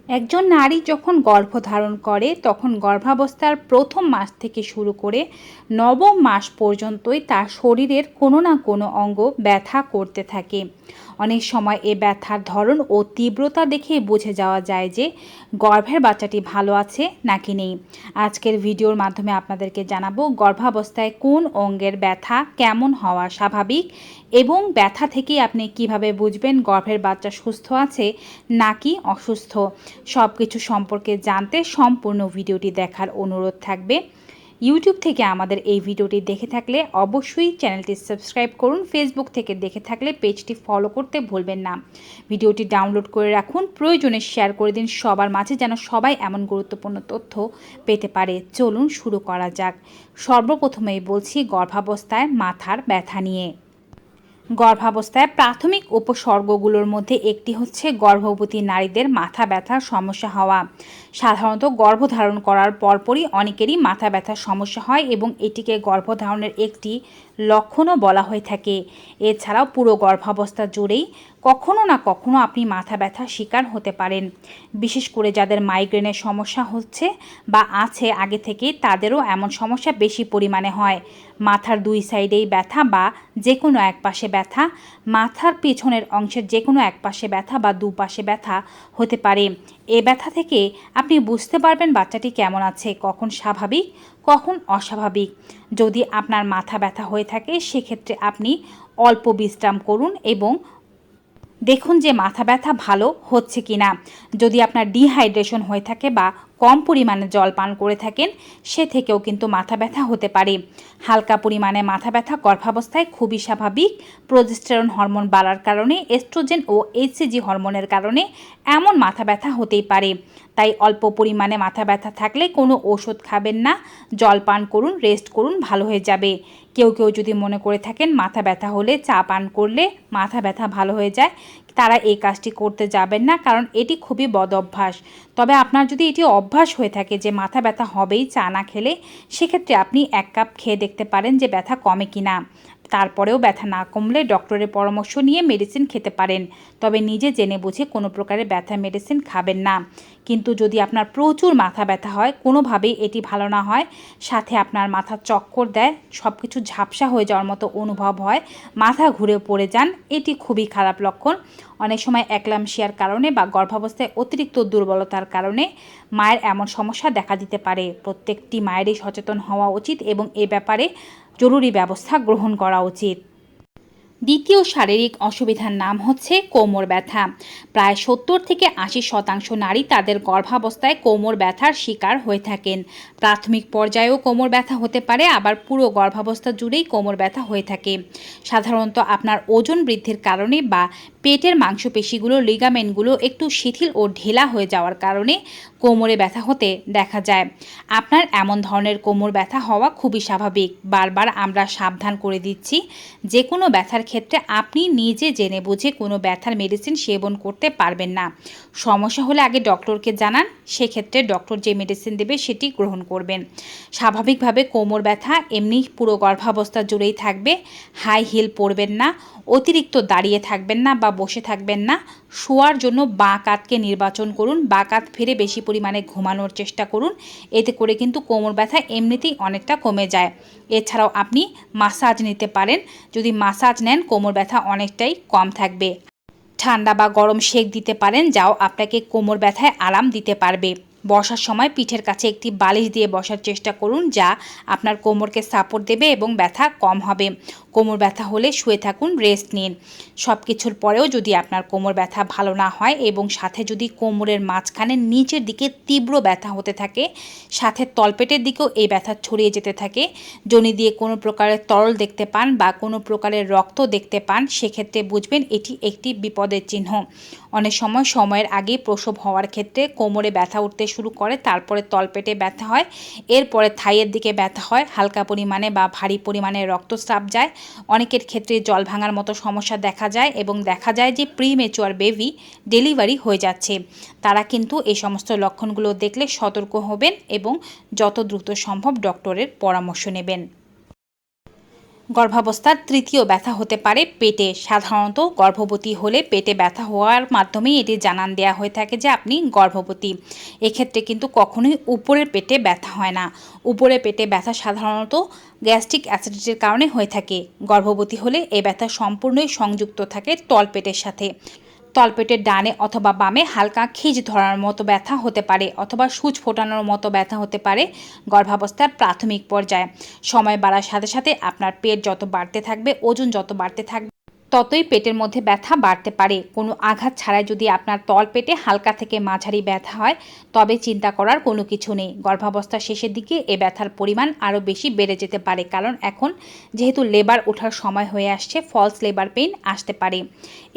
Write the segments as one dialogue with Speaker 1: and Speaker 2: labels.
Speaker 1: একজন নারী যখন গর্ভধারণ করে তখন গর্ভাবস্থার প্রথম মাস থেকে শুরু করে নবম মাস পর্যন্তই তার শরীরের কোনো না কোনো অঙ্গ ব্যথা করতে থাকে। অনেক সময় এ ব্যথার ধরন ও তীব্রতা দেখেই বুঝে যাওয়া যায় যে গর্ভের বাচ্চাটি ভালো আছে নাকি নেই। আজকের ভিডিওর মাধ্যমে আপনাদেরকে জানাবো গর্ভাবস্থায় কোন অঙ্গের ব্যথা কেমন হওয়া স্বাভাবিক এবং ব্যথা থেকে আপনি কিভাবে বুঝবেন গর্ভের বাচ্চা সুস্থ আছে নাকি অসুস্থ। সব কিছু সম্পর্কে জানতে সম্পূর্ণ ভিডিওটি দেখার অনুরোধ থাকবে। ইউটিউব থেকে আমাদের এই ভিডিওটি দেখে থাকলে অবশ্যই চ্যানেলটি সাবস্ক্রাইব করুন। ফেসবুক থেকে দেখে থাকলে পেজটি ফলো করতে ভুলবেন না। ভিডিওটি ডাউনলোড করে রাখুন, প্রয়োজনে শেয়ার করে দিন সবার মাঝে, যেন সবাই এমন গুরুত্বপূর্ণ তথ্য পেতে পারে। চলুন শুরু করা যাক। সর্বপ্রথমেই বলছি গর্ভাবস্থায় মাথার ব্যথা নিয়ে। গর্ভাবস্থায় প্রাথমিক উপসর্গগুলোর মধ্যে একটি হচ্ছে গর্ভবতী নারীদের মাথা ব্যথার সমস্যা হওয়া। সাধারণত গর্ভধারণ করার পরপরই অনেকেরই মাথা ব্যথার সমস্যা হয় এবং এটিকে গর্ভধারণের একটি লক্ষণও বলা হয়ে থাকে। এছাড়াও পুরো গর্ভাবস্থা জুড়েই কখনো না কখনো আপনি মাথা ব্যথার শিকার হতে পারেন। বিশেষ করে যাদের মাইগ্রেনের সমস্যা হচ্ছে বা আছে আগে থেকেই, তাদেরও এমন সমস্যা বেশি পরিমাণে হয়। মাথার দুই সাইডেই ব্যথা বা যে কোনো এক পাশে ব্যথা, মাথার পেছনের অংশের যে কোনো এক পাশে ব্যথা বা দুপাশে ব্যথা হতে পারে। এ ব্যথা থেকে আপনি বুঝতে পারবেন বাচ্চাটি কেমন আছে, কখন স্বাভাবিক কখন অস্বাভাবিক। যদি আপনার মাথা ব্যথা হয়ে থাকে সেক্ষেত্রে আপনি অল্প বিশ্রাম করুন এবং দেখুন যে মাথা ব্যথা ভালো হচ্ছে কি না। যদি আপনার ডিহাইড্রেশন হয়ে থাকে বা কম পরিমাণে জল পান করে থাকেন, সে থেকেও কিন্তু মাথা ব্যথা হতে পারে। হালকা পরিমাণে মাথা ব্যথা গর্ভাবস্থায় খুবই স্বাভাবিক। প্রোজেস্টেরন হরমোন বাড়ার কারণে, এস্ট্রোজেন ও এইচসিজি হরমোনের কারণে এমন মাথা ব্যথা হতেই পারে। তাই অল্প পরিমাণে মাথা ব্যথা থাকলে কোনো ওষুধ খাবেন না, জল পান করুন, রেস্ট করুন, ভালো হয়ে যাবে। কেউ কেউ যদি মনে করে থাকেন মাথা ব্যথা হলে চা পান করলে মাথা ব্যথা ভালো হয়ে যায়, তারা এই কাজটি করতে যাবেন না, কারণ এটি খুবই বদ অভ্যাস। তবে আপনার যদি এটি অভ্যাস হয়ে থাকে যে মাথা ব্যথা হবেই চা না খেলে, সেক্ষেত্রে আপনি 1 কাপ খেয়ে দেখতে পারেন যে ব্যথা কমে কিনা। তারপরেও ব্যথা না কমলে ডক্টরের পরামর্শ নিয়ে মেডিসিন খেতে পারেন। তবে নিজে জেনে বুঝে কোনো প্রকারের ব্যথা মেডিসিন খাবেন না। কিন্তু যদি আপনার প্রচুর মাথা ব্যথা হয়, কোনোভাবেই এটি ভালো না হয়, সাথে আপনার মাথা চক্কর দেয়, সব কিছু ঝাপসা হয়ে যাওয়ার মতো অনুভব হয়, মাথা ঘুরে পড়ে যান, এটি খুবই খারাপ লক্ষণ। অনেক সময় একলামশিয়ার কারণে বা গর্ভাবস্থায় অতিরিক্ত দুর্বলতার কারণে মায়ের এমন সমস্যা দেখা দিতে পারে। প্রত্যেকটি মায়েরই সচেতন হওয়া উচিত এবং এ ব্যাপারে জরুরি ব্যবস্থা গ্রহণ করা উচিত। দ্বিতীয় শারীরিক অসুবিধার নাম হচ্ছে কোমর ব্যথা। প্রায় 70 থেকে 80% নারী তাদের গর্ভাবস্থায় কোমর ব্যথার শিকার হয়ে থাকেন। প্রাথমিক পর্যায়েও কোমর ব্যথা হতে পারে, আবার পুরো গর্ভাবস্থা জুড়েই কোমর ব্যথা হয়ে থাকে। সাধারণত আপনার ওজন বৃদ্ধির কারণে বা পেটের মাংসপেশিগুলো, লিগামেন্টগুলো একটু শিথিল ও ঢিলা হয়ে যাওয়ার কারণে কোমরে ব্যথা হতে দেখা যায়। আপনার এমন ধরনের কোমর ব্যথা হওয়া খুবই স্বাভাবিক। বারবার আমরা সাবধান করে দিচ্ছি, যে কোনো ব্যথার ক্ষেত্রে আপনি নিজে জেনে বুঝে কোনো ব্যথার মেডিসিন সেবন করতে পারবেন না। সমস্যা হলে আগে ডক্টরকে জানান, সেক্ষেত্রে ডক্টর যে মেডিসিন দেবে সেটি গ্রহণ করবেন। স্বাভাবিকভাবে কোমর ব্যথা এমনি পুরো গর্ভাবস্থা জুড়েই থাকবে। হাই হিল পরবেন না, অতিরিক্ত দাঁড়িয়ে থাকবেন না বা বসে থাকবেন না। শোয়ার জন্য বাঁ কাতকে নির্বাচন করুন, বাঁ কাত ফিরে বেশি পরিমাণে ঘুমানোর চেষ্টা করুন। এতে করে কিন্তু কোমর ব্যথা এমনিতেই অনেকটা কমে যায়। এছাড়াও আপনি মাসাজ নিতে পারেন। যদি মাসাজ নেন কোমর ব্যথা অনেকটাই কম থাকবে। ঠান্ডা বা গরম সেক দিতে পারেন, যাও আপনাকে কোমর ব্যথায় আরাম দিতে পারবে। বসার সময় পিঠের কাছে একটি বালিশ দিয়ে বসার চেষ্টা করুন, যা আপনার কোমরকে সাপোর্ট দেবে এবং ব্যথা কম হবে। কোমর ব্যথা হলে শুয়ে থাকুন, রেস্ট নিন। সব কিছুর পরেও যদি আপনার কোমর ব্যথা ভালো না হয় এবং সাথে যদি কোমরের মাঝখানে নিচের দিকে তীব্র ব্যথা হতে থাকে, সাথে তলপেটের দিকেও এই ব্যথা ছড়িয়ে যেতে থাকে, যোনি দিয়ে কোনো প্রকারের তরল দেখতে পান বা কোনো প্রকারের রক্ত দেখতে পান, সেক্ষেত্রে বুঝবেন এটি একটি বিপদের চিহ্ন। অনেক সময় সময়ের আগে প্রসব হওয়ার ক্ষেত্রে কোমরে ব্যথা উঠতে শুরু করে, তারপরে তলপেটে ব্যথা হয়, এরপরে থাইয়ের দিকে ব্যথা হয়, হালকা পরিমাণে বা ভারী পরিমাণে রক্তস্রাব যায়। অনেকের ক্ষেত্রে জল ভাঙার মতো সমস্যা দেখা যায় এবং দেখা যায় যে প্রিমেচুয়ার বেবি ডেলিভারি হয়ে যাচ্ছে। তারা কিন্তু এই সমস্ত লক্ষণগুলো দেখলে সতর্ক হবেন এবং যত দ্রুত সম্ভব ডক্টরের পরামর্শ নেবেন। গর্ভাবস্থার তৃতীয় ব্যথা হতে পারে পেটে। সাধারণত গর্ভবতী হলে পেটে ব্যথা হওয়ার মাধ্যমেই এটি জানান দেওয়া হয়ে থাকে যে আপনি গর্ভবতী। এক্ষেত্রে কিন্তু কখনোই উপরের পেটে ব্যথা হয় না। উপরের পেটে ব্যথা সাধারণত গ্যাস্ট্রিক অ্যাসিডিটির কারণে হয়ে থাকে। গর্ভবতী হলে এই ব্যথা সম্পূর্ণই সংযুক্ত থাকে তলপেটের সাথে। তলপেটের ডানে অথবা বামে হালকা খিঁচ ধরার মতো ব্যথা হতে পারে অথবা সূচ ফোটানোর মতো ব্যথা হতে পারে গর্ভাবস্থার প্রাথমিক পর্যায়ে। সময় বাড়ার সাথে সাথে আপনার পেট যত বাড়তে থাকবে, ওজন যত বাড়তে থাকবে, ততই পেটের মধ্যে ব্যথা বাড়তে পারে। কোনো আঘাত ছাড়াই যদি আপনার তলপেটে হালকা থেকে মাঝারি ব্যথা হয় তবে চিন্তা করার কোনো কিছু নেই। গর্ভাবস্থার শেষের দিকে এ ব্যথার পরিমাণ আরও বেশি বেড়ে যেতে পারে, কারণ এখন যেহেতু লেবার ওঠার সময় হয়ে আসছে, ফলস লেবার পেইন আসতে পারে।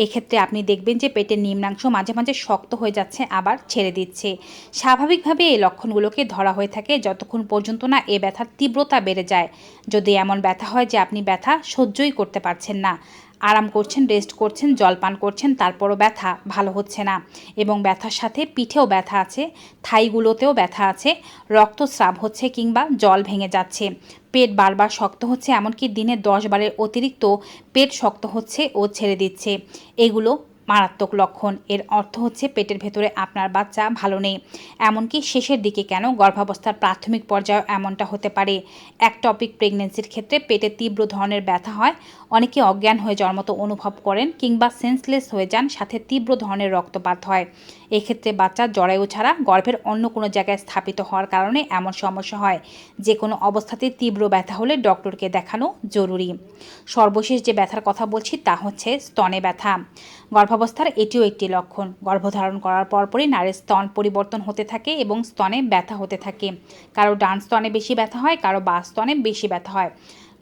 Speaker 1: এক্ষেত্রে আপনি দেখবেন যে পেটের নিম্নাংশ মাঝে মাঝে শক্ত হয়ে যাচ্ছে, আবার ছেড়ে দিচ্ছে। স্বাভাবিকভাবে এই লক্ষণগুলোকে ধরা হয়ে থাকে যতক্ষণ পর্যন্ত না এ ব্যথার তীব্রতা বেড়ে যায়। যদি এমন ব্যথা হয় যে আপনি ব্যথা সহ্যই করতে পারছেন না, আরাম করছেন, রেস্ট করছেন, জলপান করছেন, তারপরও ব্যথা ভালো হচ্ছে না, এবং ব্যথার সাথে পিঠেও ব্যথা আছে, থাইগুলোতেও ব্যথা আছে, রক্তস্রাব হচ্ছে কিংবা জল ভেঙে যাচ্ছে, পেট বারবার শক্ত হচ্ছে, এমনকি দিনে 10 বারের অতিরিক্ত পেট শক্ত হচ্ছে ও ছেড়ে দিচ্ছে, এগুলো মারাত্মক লক্ষণ। এর অর্থ হচ্ছে পেটের ভেতরে আপনার বাচ্চা ভালো নেই। এমনকি শেষের দিকে কেন, গর্ভাবস্থার প্রাথমিক পর্যায়ে এমনটা হতে পারে। একটপিক প্রেগনেন্সির ক্ষেত্রে পেটে তীব্র ধরনের ব্যথা হয়, অনেকে অজ্ঞান হয়ে যাওয়ার মতো অনুভব করেন কিংবা সেন্সলেস হয়ে যান, সাথে তীব্র ধরনের রক্তপাত হয়। এক্ষেত্রে বাচ্চা জরায়ু ছাড়া গর্ভের অন্য কোনো জায়গায় স্থাপিত হওয়ার কারণে এমন সমস্যা হয়। যে কোনো অবস্থাতেই তীব্র ব্যথা হলে ডক্টরকে দেখানো জরুরি। সর্বশেষ যে ব্যথার কথা বলছি তা হচ্ছে স্তনে ব্যথা। গর্ভাবস্থার এটিও একটি লক্ষণ। গর্ভধারণ করার পরপরই নারীর স্তন পরিবর্তন হতে থাকে এবং স্তনে ব্যথা হতে থাকে। কারো ডান স্তনে বেশি ব্যথা হয়, কারো বাঁ স্তনে বেশি ব্যথা হয়,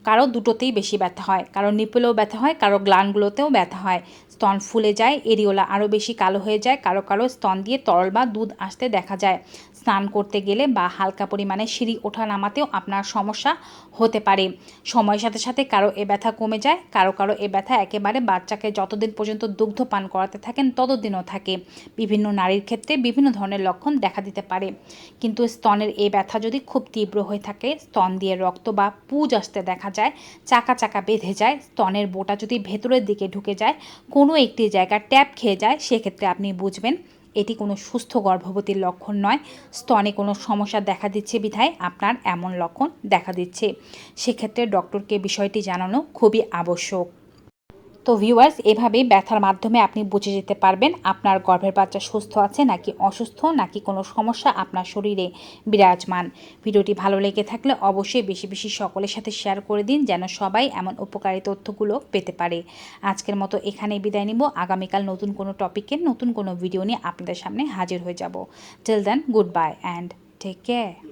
Speaker 1: কারো দুটোতেই বেশি ব্যথা হয়, কারো নিপলেও ব্যথা হয়, কারো গ্ল্যান্ডগুলোতেও ব্যথা হয়। স্তন ফুলে যায়, এরিওলা আরও বেশি কালো হয়ে যায়, কারো কারো স্তন দিয়ে তরল বা দুধ আসতে দেখা যায়। স্নান করতে গেলে বা হালকা পরিমাণে সিঁড়ি ওঠা নামাতেও আপনার সমস্যা হতে পারে। সময়ের সাথে সাথে কারো এ ব্যথা কমে যায়, কারো কারো এ ব্যথা একেবারে বাচ্চাকে যতদিন পর্যন্ত দুগ্ধ পান করাতে থাকেন ততদিনও থাকে। বিভিন্ন নারীর ক্ষেত্রে বিভিন্ন ধরনের লক্ষণ দেখা দিতে পারে। কিন্তু স্তনের এই ব্যথা যদি খুব তীব্র হয়ে থাকে, স্তন দিয়ে রক্ত বা পুজ আসতে দেখা যায়, চাকা চাকা বেঁধে যায়, স্তনের বোটা যদি ভেতরের দিকে ঢুকে যায়, কোনো একটি জায়গা ট্যাপ খেয়ে যায়, সেক্ষেত্রে আপনি বুঝবেন এটি কোনো সুস্থ গর্ভবতীর লক্ষণ নয়। স্তনে কোনো সমস্যা দেখা দিচ্ছে বিধায় আপনার এমন লক্ষণ দেখা দিচ্ছে। সেক্ষেত্রে ডক্টরকে বিষয়টি জানানো খুবই আবশ্যক। তো ভিউয়ার্স, এভাবেই ব্যথার মাধ্যমে আপনি বুঝে যেতে পারবেন আপনার গর্ভের বাচ্চা সুস্থ আছে নাকি অসুস্থ, নাকি কোনো সমস্যা আপনার শরীরে বিরাজমান। ভিডিওটি ভালো লেগে থাকলে অবশ্যই বেশি বেশি সকলের সাথে শেয়ার করে দিন, যেন সবাই এমন উপকারী তথ্যগুলো পেতে পারে। আজকের মতো এখানেই বিদায় নিব। আগামীকাল নতুন কোনো টপিকে নতুন কোনো ভিডিও নিয়ে আপনাদের সামনে হাজির হয়ে যাব। Till then, goodbye and take care.